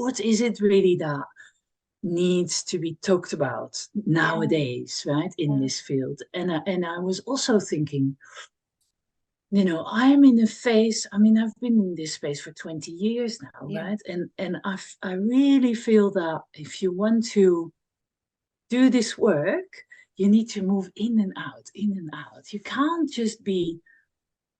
what is it really that needs to be talked about nowadays, right, in this field? And I was also thinking, I'm in a phase, I mean, I've been in this space for 20 years now, right? And I really feel that if you want to do this work, you need to move in and out, in and out. You can't just be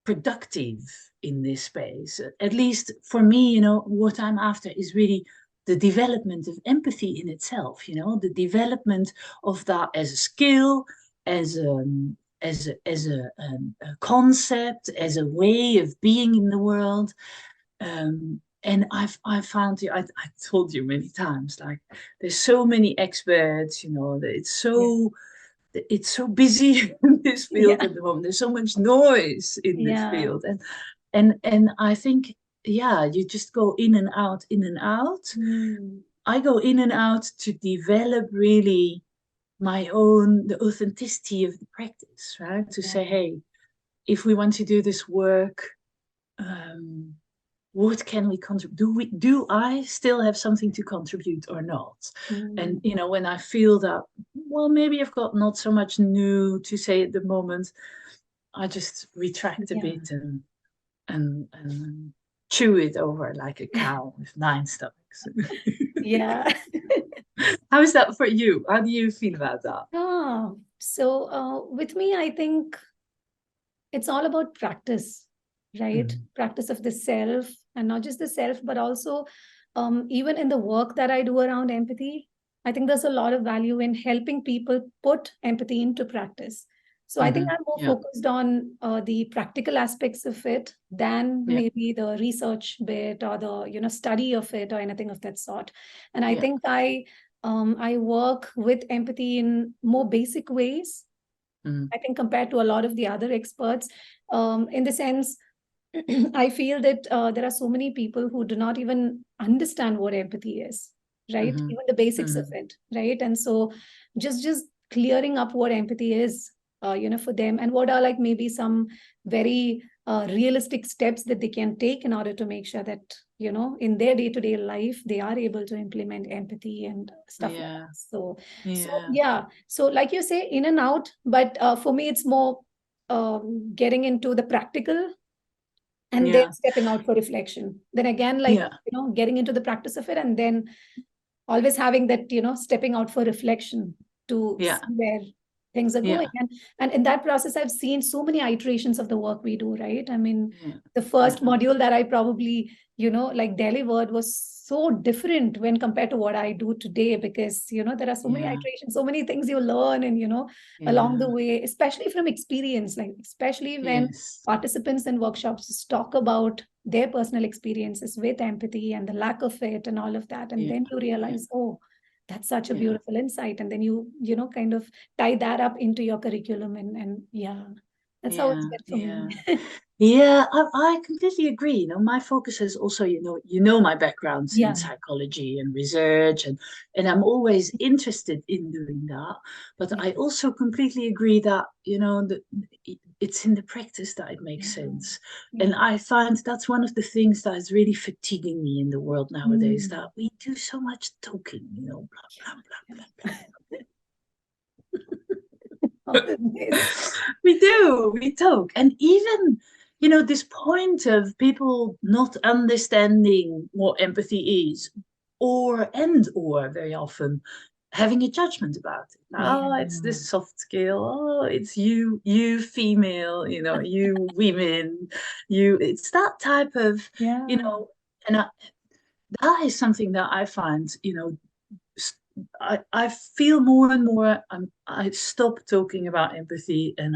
productive in this space. At least for me, what I'm after is really the development of empathy in itself, the development of that as a skill, as a concept, as a way of being in the world. And I found I told you many times, like, there's so many experts, it's so busy in this field at the moment. There's so much noise in this field, and I think, you just go in and out, in and out. I go in and out to develop really the authenticity of the practice, right? To say, hey, if we want to do this work, what can we contribute? Do I still have something to contribute or not? And when I feel that, well, maybe I've got not so much new to say at the moment, I just retract a bit and chew it over like a cow with 9 stomachs. How is that for you? How do you feel about that? So with me, I think it's all about practice, right? Practice of the self, and not just the self, but also even in the work that I do around empathy, I think there's a lot of value in helping people put empathy into practice. So I think I'm more focused on the practical aspects of it than maybe the research bit or the study of it or anything of that sort. And I think I work with empathy in more basic ways, I think, compared to a lot of the other experts, in the sense, I feel that there are so many people who do not even understand what empathy is, right? Even the basics of it, right? And so just clearing up what empathy is, for them, and what are like maybe some very realistic steps that they can take in order to make sure that, in their day-to-day life, they are able to implement empathy and stuff like that. So like you say, in and out, but for me, it's more getting into the practical and then stepping out for reflection. Then again, like, getting into the practice of it, and then always having that, stepping out for reflection to see where things are going. And in that process, I've seen so many iterations of the work we do, right? I mean, the first module that I probably, like delivered was so different when compared to what I do today, because, there are so many iterations, so many things you learn and, along the way, especially from experience, like especially when participants in workshops talk about their personal experiences with empathy and the lack of it and all of that. And then you realize, oh, that's such a beautiful insight. And then you kind of tie that up into your curriculum. And that's how it's been for me. I completely agree. My focus is also, my background's in psychology and research, and I'm always interested in doing that. But I also completely agree that, it's in the practice that it makes sense. And I find that's one of the things that is really fatiguing me in the world nowadays, that we do so much talking, blah, blah, blah, blah, blah. We talk. And even, this point of people not understanding what empathy is, or very often having a judgment about it. It's this soft skill. Oh, it's you female, you women, it's that type of, and that is something that I find, I feel more and more I stop talking about empathy, and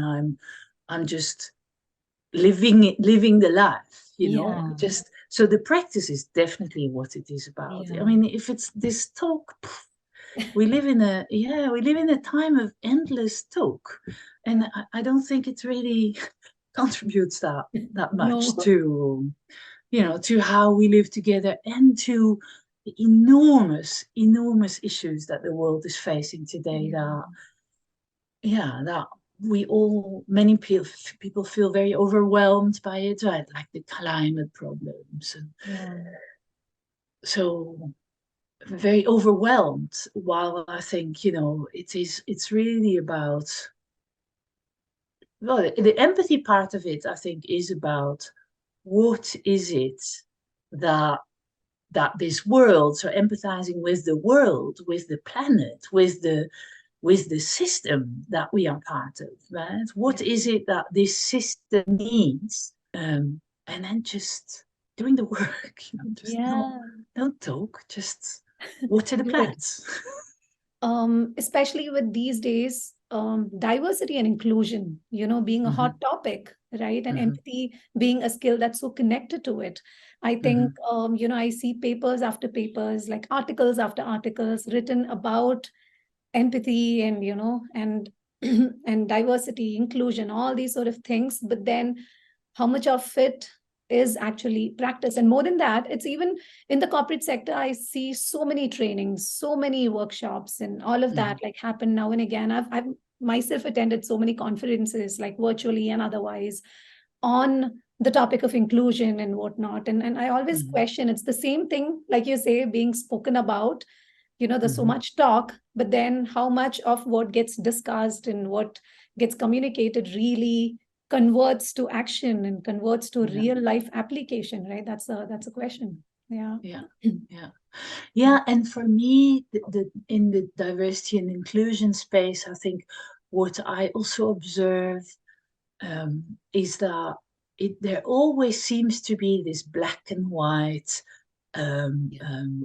I'm just living the life, just so the practice is definitely what it is about. I mean, if it's this talk, we live in a time of endless talk, and I don't think it really contributes that much to to how we live together, and to the enormous issues that the world is facing today, that many people feel very overwhelmed by it, right? Like the climate problems. And so very overwhelmed, while I think, it's really about, well, the empathy part of it, I think, is about what is it that this world, so empathizing with the world, with the planet, with the system that we are part of, right? What is it that this system needs? And then just doing the work, just don't talk, just water the plants. Especially with these days, diversity and inclusion, being a hot topic, right? And empathy being a skill that's so connected to it. I think, I see papers after papers, like articles after articles written about empathy and, and and diversity, inclusion, all these sort of things. But then how much of it is actually practice? And more than that, it's even in the corporate sector, I see so many trainings, so many workshops and all of that like happen now and again. I've myself attended so many conferences, like virtually and otherwise, on the topic of inclusion and whatnot. And I always question, it's the same thing, like you say, being spoken about. There's so much talk, but then how much of what gets discussed and what gets communicated really converts to action and converts to real life application, right? That's a question. Yeah. And for me, in the diversity and inclusion space, I think what I also observe is that there always seems to be this black and white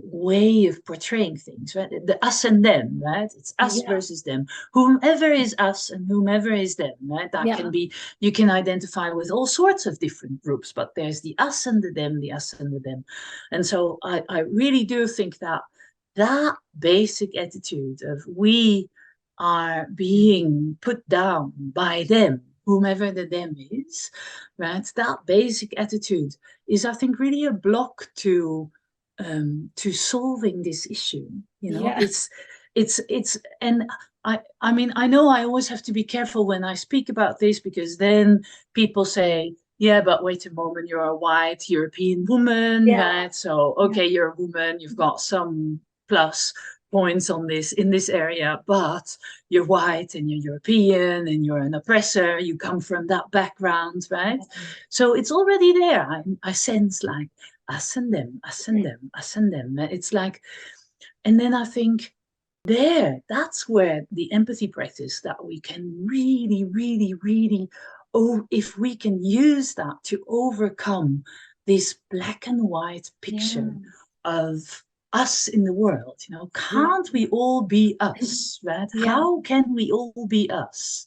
way of portraying things, right? The us and them, right? It's us versus them. Whomever is us and whomever is them, right? That can be, you can identify with all sorts of different groups, but there's the us and the them, the us and the them. And so I really do think that basic attitude of we are being put down by them, whomever the them is, right? That basic attitude is, I think, really a block to solving this issue. It's and I mean, I know I always have to be careful when I speak about this, because then people say, yeah, but wait a moment, you're a white European woman, right? So okay, you're a woman, you've got some plus points on this in this area, but you're white and you're European and you're an oppressor, you come from that background, right? So it's already there. I sense like us and them, us and them, us and them. It's like, and then I think that's where the empathy practice that we can really, really, really, if we can use that to overcome this black and white picture of us in the world, can't we all be us, right? How can we all be us?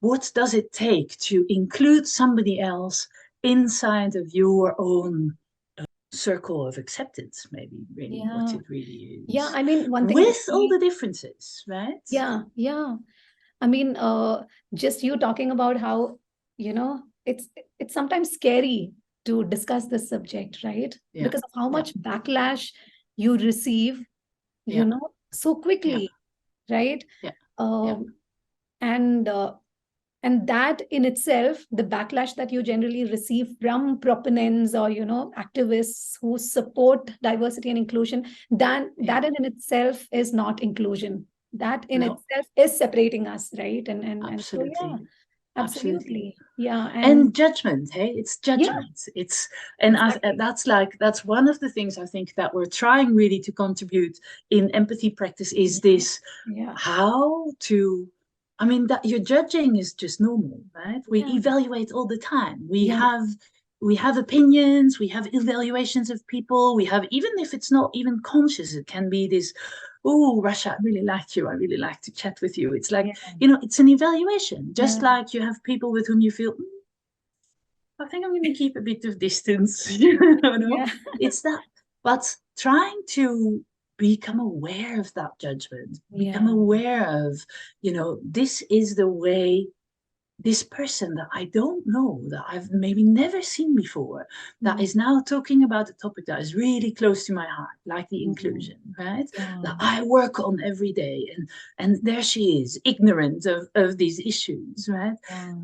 What does it take to include somebody else inside of your own circle of acceptance, maybe really what it really is. I mean, one thing with all the differences, right? I mean, just you talking about how it's sometimes scary to discuss this subject, right? Because of how much backlash you receive so quickly, right? And that in itself, the backlash that you generally receive from proponents or activists who support diversity and inclusion, that in itself is not inclusion. That in itself is separating us, right? And so absolutely. And judgment, hey, it's judgment. It's that's one of the things I think that we're trying really to contribute in empathy practice is this how to, I mean, that your judging is just normal, right? We evaluate all the time. We have opinions, we have evaluations of people, we have, even if it's not even conscious, it can be this, oh, Rasha, I really liked you, I really like to chat with you. It's like, it's an evaluation, just like you have people with whom you feel, I think I'm going to keep a bit of distance, It's that, but trying to become aware of that judgment, become aware of, this is the way this person that I don't know, that I've maybe never seen before, that is now talking about a topic that is really close to my heart, like the inclusion, right? That I work on every day, and there she is, ignorant of these issues, right?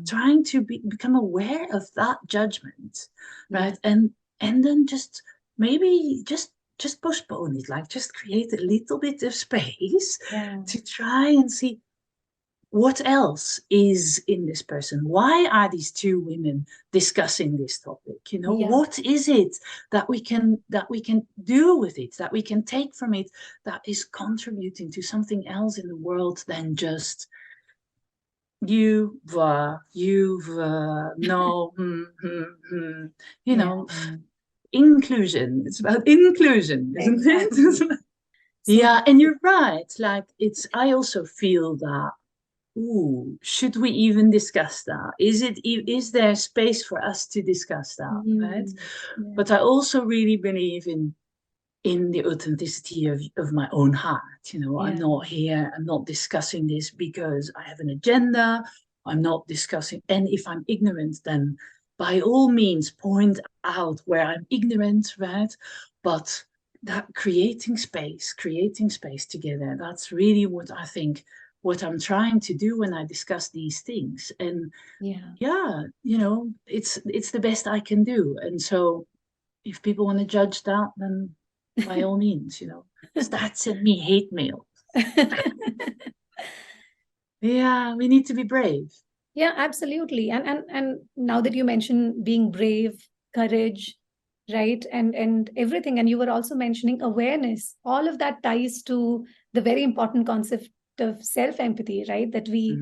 Trying to become aware of that judgment, right? And then just maybe just just postpone it, like just create a little bit of space Yeah. to try and see what else is in this person. Why are these two women discussing this topic? You know, Yeah. what is it that we can do with it, that we can take from it, that is contributing to something else in the world than just you no, you know, inclusion. It's about inclusion, isn't it? So Yeah, and you're right. Like I also feel that, ooh, should we even discuss that? Is there space for us to discuss that, right? yeah. But I also really believe in the authenticity of my own heart. You know, I'm not discussing this because I have an agenda. I'm not discussing, and if I'm ignorant, then by all means point out where I'm ignorant, right? But that creating space together, that's really what I think, what I'm trying to do when I discuss these things. And yeah, you know, it's the best I can do. And so if people want to judge that, then by all means, you know, start sending me hate mail. Yeah, we need to be brave. Yeah, absolutely. And now that you mention being brave, courage, right, and everything, and you were also mentioning awareness, all of that ties to the very important concept of self-empathy, right? That we,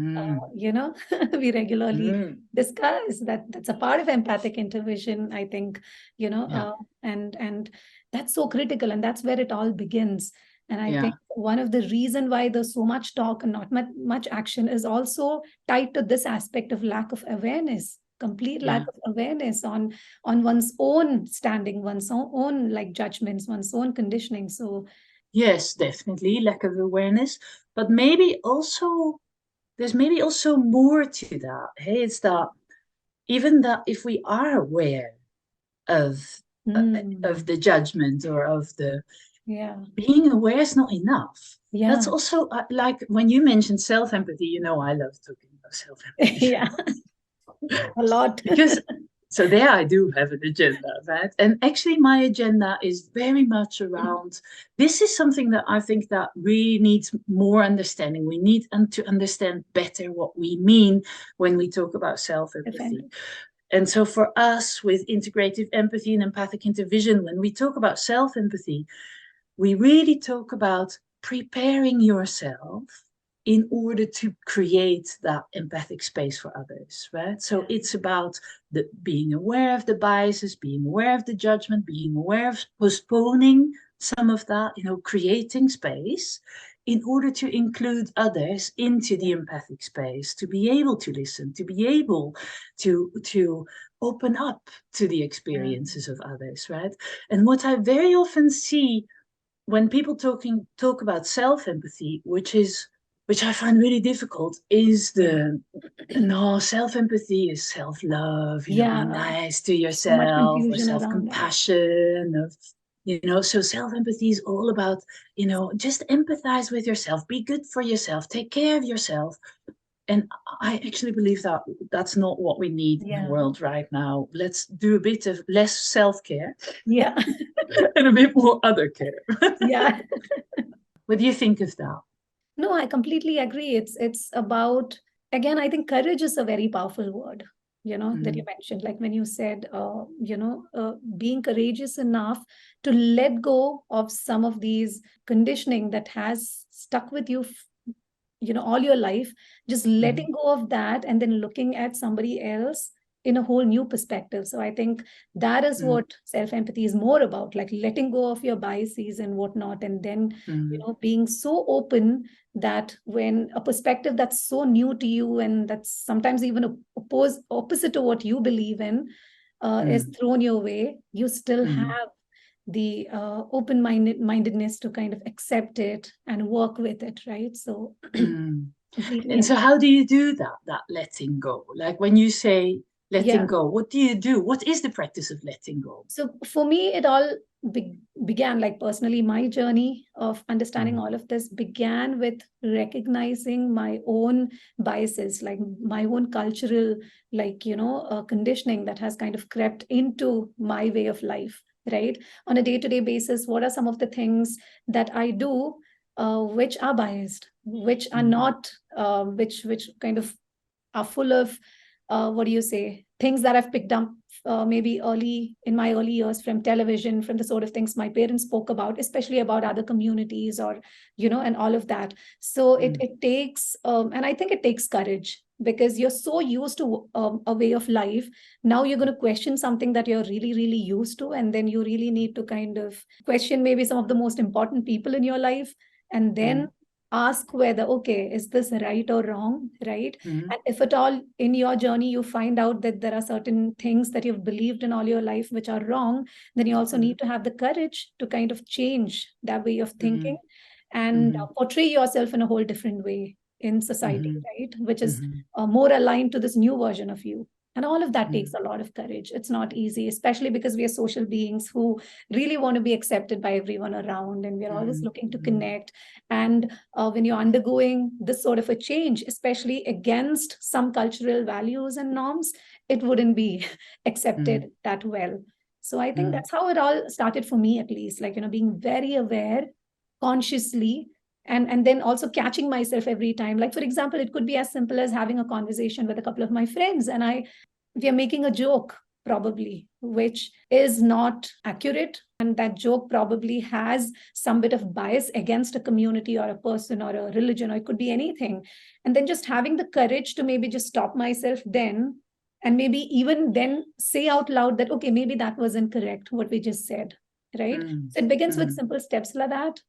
you know, we regularly discuss. That's a part of empathic intervention, I think, you know, and that's so critical, and that's where it all begins. And I think one of the reason why there's so much talk and not much action is also tied to this aspect of lack of awareness, complete lack of awareness on one's own standing, one's own like judgments, one's own conditioning. So yes, definitely lack of awareness, but maybe also there's maybe also more to that. Hey, it's that even that if we are aware of the judgment or of the being aware is not enough. That's also like when you mentioned self-empathy, you know, I love talking about self-empathy. A lot. Because so there I do have an agenda, right? And actually my agenda is very much around, this is something that I think that really needs more understanding. We need to understand better what we mean when we talk about self-empathy. And so for us with integrative empathy and empathic intervision, when we talk about self-empathy, we really talk about preparing yourself in order to create that empathic space for others, right? So it's about being aware of the biases, being aware of the judgment, being aware of postponing some of that, you know, creating space in order to include others into the empathic space, to be able to listen, to be able to open up to the experiences of others, right? And what I very often see when people talk about self-empathy, which I find really difficult, is self-empathy is self-love, you know, be nice to yourself, or self-compassion, of, you know, so self-empathy is all about, you know, just empathize with yourself, be good for yourself, take care of yourself. And I actually believe that that's not what we need in the world right now. Let's do a bit of less self-care. And a bit more other care. What do you think of that? No, I completely agree. It's about, again, I think courage is a very powerful word, you know, that you mentioned. Like when you said, you know, being courageous enough to let go of some of these conditioning that has stuck with you, you know, all your life, just letting go of that and then looking at somebody else in a whole new perspective. So I think that is what self-empathy is more about, like letting go of your biases and whatnot, and then, you know, being so open that when a perspective that's so new to you and that's sometimes even opposite to what you believe in is thrown your way, you still have the open-mindedness to kind of accept it and work with it, right? So and so how do you do that letting go? Like when you say letting go, what do you do? What is the practice of letting go? So for me, it all began, like personally, my journey of understanding all of this began with recognizing my own biases, like my own cultural, like, you know, conditioning that has kind of crept into my way of life, right? On a day-to-day basis, what are some of the things that I do which are biased, which are not, which kind of are full of, what do you say, things that I've picked up maybe early in my early years from television, from the sort of things my parents spoke about, especially about other communities, or, and all of that. So it takes, and I think it takes courage, because you're so used to a way of life. Now you're going to question something that you're really, really used to. And then you really need to kind of question maybe some of the most important people in your life, and then ask whether, okay, is this right or wrong, right? And if at all in your journey you find out that there are certain things that you've believed in all your life which are wrong, then you also need to have the courage to kind of change that way of thinking and portray yourself in a whole different way in society, right? Which is more aligned to this new version of you. And all of that takes a lot of courage. It's not easy, especially because we are social beings who really want to be accepted by everyone around, and we're always looking to connect. And when you're undergoing this sort of a change, especially against some cultural values and norms, it wouldn't be accepted that well. So I think that's how it all started for me, at least, like, being very aware consciously, and then also catching myself every time. Like, for example, it could be as simple as having a conversation with a couple of my friends, and we are making a joke, probably, which is not accurate. And that joke probably has some bit of bias against a community or a person or a religion, or it could be anything. And then just having the courage to maybe just stop myself then, and maybe even then say out loud that, okay, maybe that was incorrect, what we just said, right? So it begins with simple steps like that.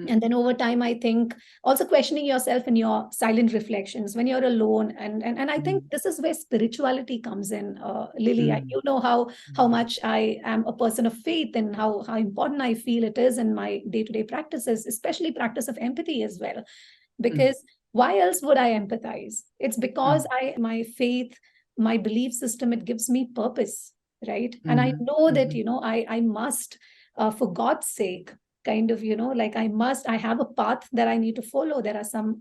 And then over time, I think also questioning yourself in your silent reflections when you're alone. And I think this is where spirituality comes in, Lily. You know how much I am a person of faith, and how important I feel it is in my day-to-day practices, especially practice of empathy as well. Because why else would I empathize? It's because my faith, my belief system, it gives me purpose, right? And I know that, I must, for God's sake, kind of, like I have a path that I need to follow. There are some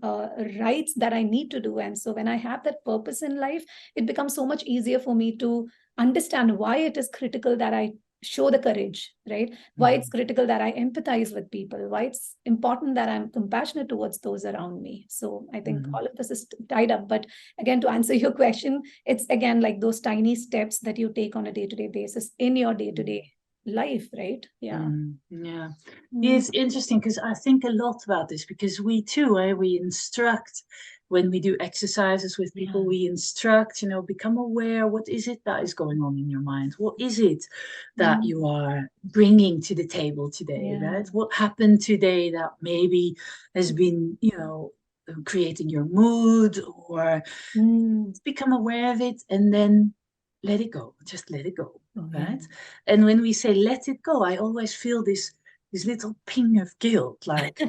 rights that I need to do. And so when I have that purpose in life, it becomes so much easier for me to understand why it is critical that I show the courage, right? Why it's critical that I empathize with people, why it's important that I'm compassionate towards those around me. So I think all of this is tied up. But again, to answer your question, it's again like those tiny steps that you take on a day-to-day basis in your day-to-day life, right? It's interesting, because I think a lot about this, because we too, we instruct when we do exercises with people. We instruct, become aware, what is it that is going on in your mind? What is it that you are bringing to the table today, right? What happened today that maybe has been, creating your mood, or become aware of it, and then let it go, just let it go, right? And when we say let it go, I always feel this little ping of guilt, like,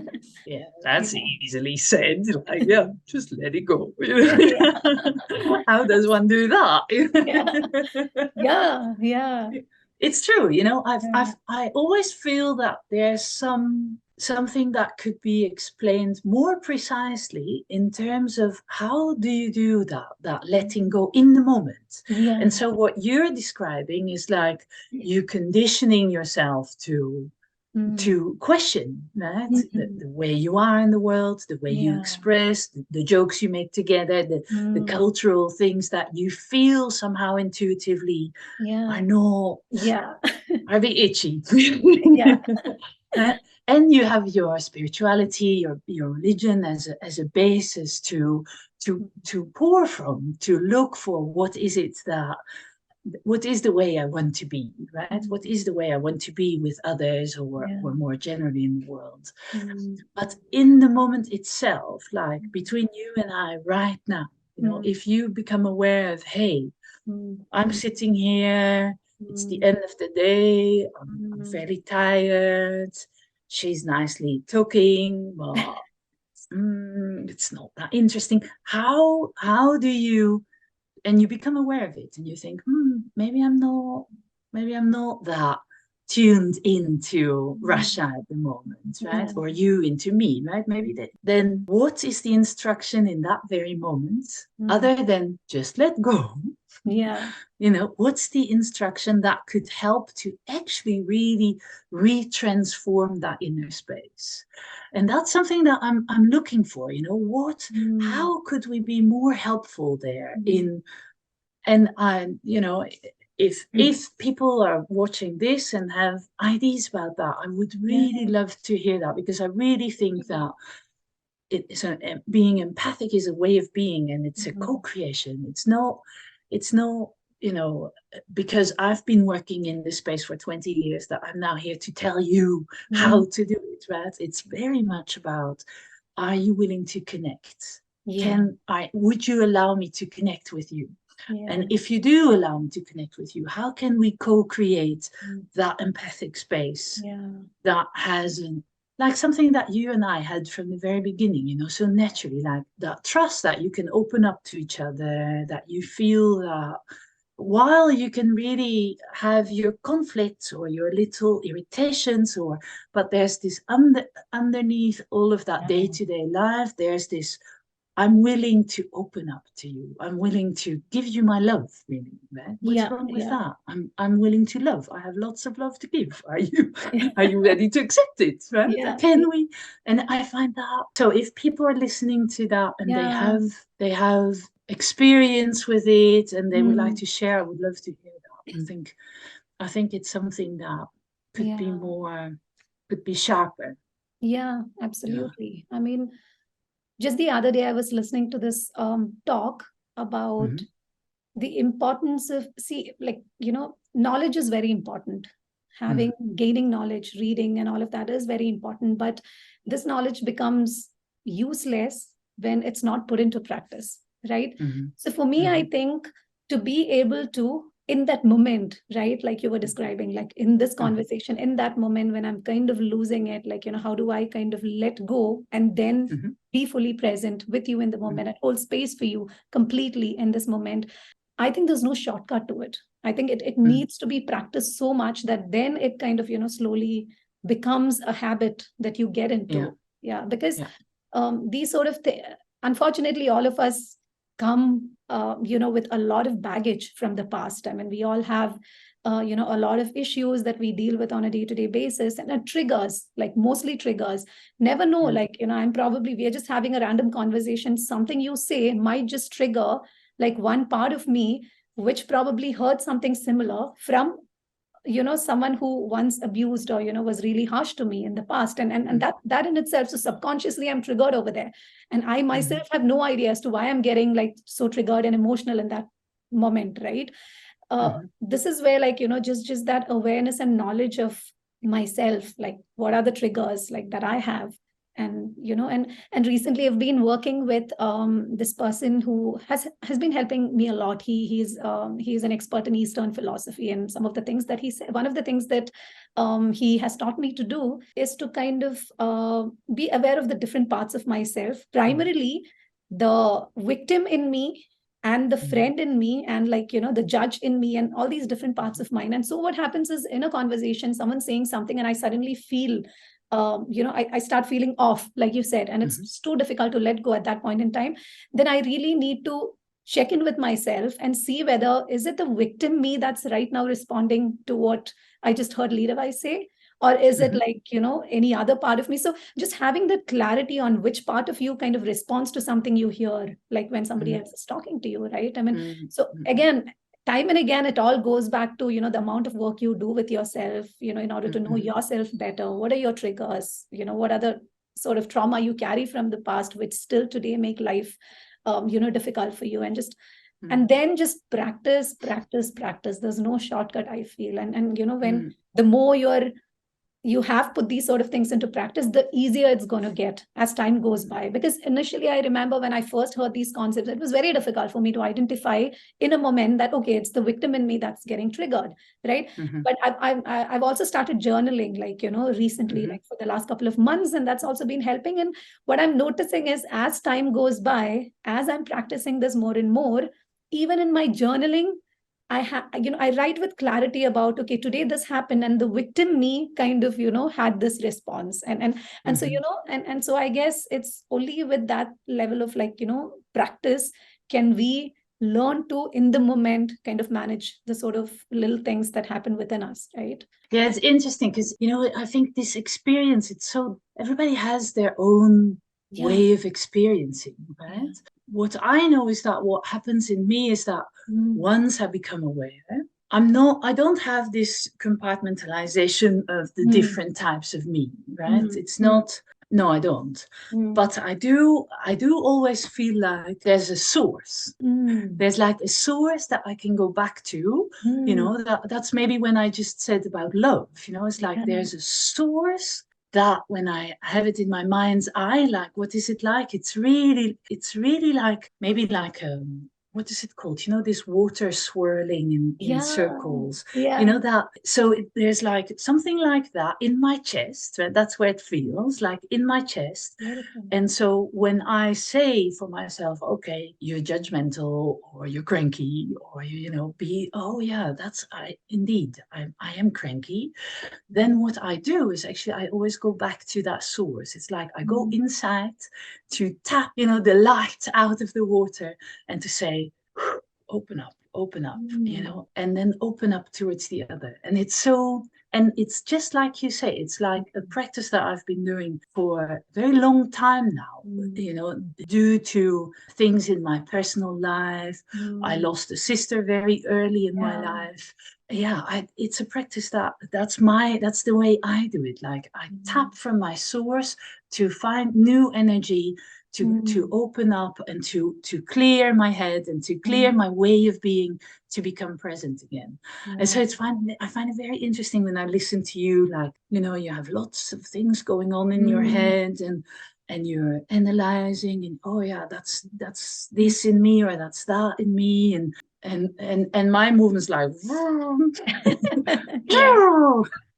yeah, that's easily said, like, yeah, just let it go. How does one do that? Yeah. It's true, I always feel that there's something that could be explained more precisely in terms of how do you do that letting go in the moment. And so what you're describing is like you conditioning yourself to question, right? The way you are in the world, the way you express, the jokes you make together, the cultural things that you feel somehow intuitively are not, are a bit itchy. And you have your spirituality, your religion as a basis to pour from, to look for what is the way I want to be, right? What is the way I want to be with others, or more generally in the world. But in the moment itself, like between you and I right now, if you become aware of, hey, I'm sitting here, it's the end of the day, I'm fairly tired, she's nicely talking, but it's not that interesting. How do you, and you become aware of it, and you think, maybe I'm not that tuned into Rasha at the moment, right? Or you into me, right? Maybe then what is the instruction in that very moment, other than just let go? Yeah. What's the instruction that could help to actually really re-transform that inner space? And that's something that I'm looking for. How could we be more helpful there if people are watching this and have ideas about that, I would really love to hear that, because I really think that being empathic is a way of being, and it's a co-creation. It's not, because I've been working in this space for 20 years that I'm now here to tell you how to do it, right? It's very much about, are you willing to connect? Would you allow me to connect with you? And if you do allow me to connect with you, how can we co-create that empathic space that has like something that you and I had from the very beginning, so naturally, like that trust that you can open up to each other, that you feel that while you can really have your conflicts or your little irritations, but there's this underneath all of that day-to-day life, there's this, I'm willing to open up to you. I'm willing to give you my love, really. Right? What's wrong with that? I'm willing to love. I have lots of love to give. Are you ready to accept it? Right? Can we? And I find that, so if people are listening to that and they have experience with it and they would like to share, I would love to hear that. I think it's something that could be more, could be sharper. Yeah, absolutely. I mean, just the other day, I was listening to this talk about the importance of, knowledge is very important. Gaining knowledge, reading, and all of that is very important. But this knowledge becomes useless when it's not put into practice, right? So for me, I think to be able to, in that moment, right, like you were describing, like in this conversation, in that moment when I'm kind of losing it, like, how do I kind of let go and then be fully present with you in the moment and hold space for you completely in this moment? I think there's no shortcut to it. I think it needs to be practiced so much that then it kind of, slowly becomes a habit that you get into. Because these sort of things, unfortunately, all of us come, with a lot of baggage from the past. I mean, we all have, a lot of issues that we deal with on a day-to-day basis, and it triggers, like mostly triggers. Never know, like, we are just having a random conversation. Something you say might just trigger like one part of me, which probably heard something similar from, someone who once abused or, was really harsh to me in the past. And that in itself, so subconsciously I'm triggered over there. And I myself have no idea as to why I'm getting like so triggered and emotional in that moment, right? This is where, like, just that awareness and knowledge of myself, like what are the triggers like that I have. And and recently I've been working with this person who has been helping me a lot. He's an expert in Eastern philosophy, and some of the things that he said, one of the things that he has taught me to do is to kind of be aware of the different parts of myself, primarily the victim in me and the friend in me, and like, the judge in me, and all these different parts of mine. And so what happens is, in a conversation, someone's saying something and I suddenly feel, I start feeling off, like you said, and it's too difficult to let go at that point in time. Then I really need to check in with myself and see whether, is it the victim me that's right now responding to what I just heard Lidewij say, or is it like, any other part of me? So just having that clarity on which part of you kind of responds to something you hear, like when somebody else is talking to you, right? I mean, so again, time and again, it all goes back to, the amount of work you do with yourself, in order to know yourself better. What are your triggers? What are the sort of trauma you carry from the past, which still today make life, difficult for you? And just, and then just practice. There's no shortcut, I feel. And when the more you have put these sort of things into practice, the easier it's going to get as time goes by. Because initially, I remember when I first heard these concepts, it was very difficult for me to identify in a moment that, okay, it's the victim in me that's getting triggered, right? But I've also started journaling, like, recently, like for the last couple of months, and that's also been helping. And what I'm noticing is, as time goes by, as I'm practicing this more and more, even in my journaling, I write with clarity about, okay, today this happened, and the victim me kind of, had this response. And so, and so I guess it's only with that level of, like, practice can we learn to, in the moment, kind of manage the sort of little things that happen within us, right? Yeah, it's interesting because, I think this experience, everybody has their own way of experiencing, right? Yeah. What I know is that what happens in me is that once I become aware, I don't have this compartmentalization of the different types of me, right? It's not, no, I don't. But I do always feel like there's a source. There's like a source that I can go back to, that's maybe when I just said about love, it's like there's a source that when I have it in my mind's eye, like, what is it like? It's really like, maybe like, what is it called? This water swirling in circles, that. So there's like something like that in my chest. Right? That's where it feels like in my chest. Beautiful. And so when I say for myself, okay, you're judgmental or you're cranky or I am cranky. Then what I do is actually I always go back to that source. It's like I go inside to tap, the light out of the water and to say, open up, and then open up towards the other. And it's just like you say, it's like a practice that I've been doing for a very long time now, due to things in my personal life. I lost a sister very early in my life. It's a practice that's the way I do it. Like I tap from my source to find new energy, to open up and to clear my head and to clear my way of being, to become present again. And so I find it very interesting when I listen to you, like, you have lots of things going on in your head and you're analyzing and that's this in me or that's that in me and my movement's like